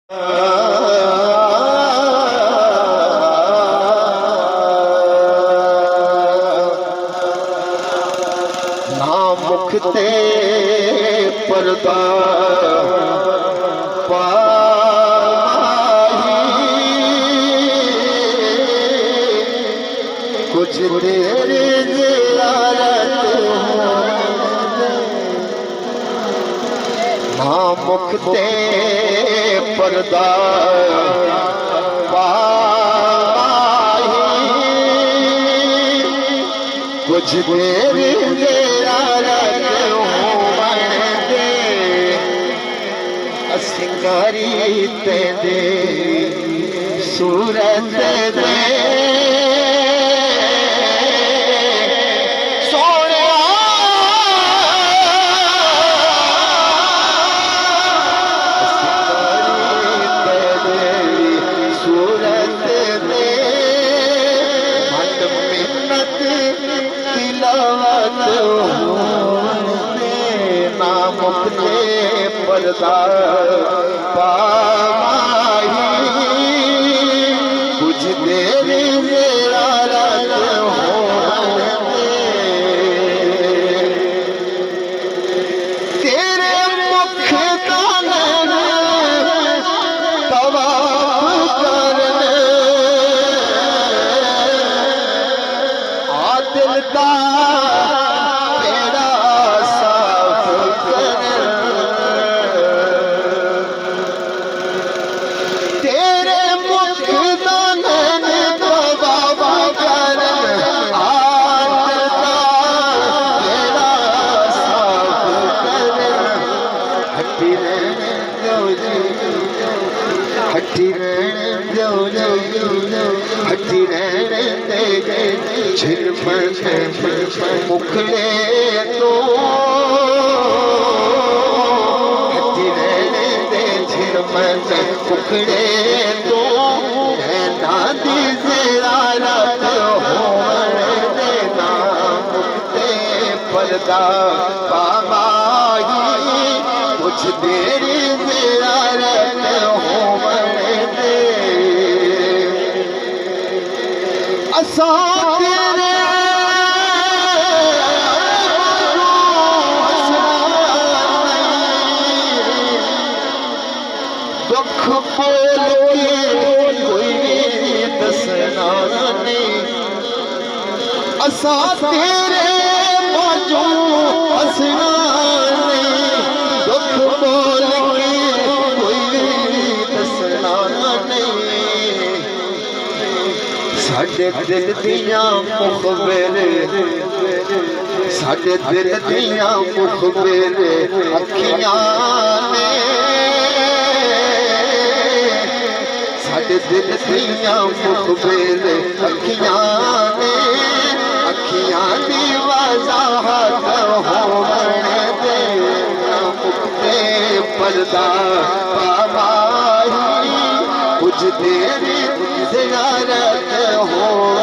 ना मुखते पर्दा कुछ देर ना मुखते पर्दा कुछ देर सिंगारी तेरे सूरत में मुखते पर्दा पामाही कुछ देर ज़ियारत हो तेरे मुख दानन तवाफ करने आ दिल का हटी रहने दे झिरमर मुखड़े तो हटी रहने दे झिरमर मुखड़े तो नादी ज़ियारत हो देना मुखते पर्दा पामाही कुछ देर ज़ियारत हो दुख बोल के कोई दसना नहीं असा तेरे बाजू हसना नहीं दुख बोल के कोई दसना नहीं साडे दिल दियां मुखबिर साडे दिल दियां मुखबिर अखियां ने साडे दिल दियां मुखबिर अखियां ने अखियां दी वजाहत होवण दे मुखते पर्दा पामाही कुछ देर ज़ियारत हो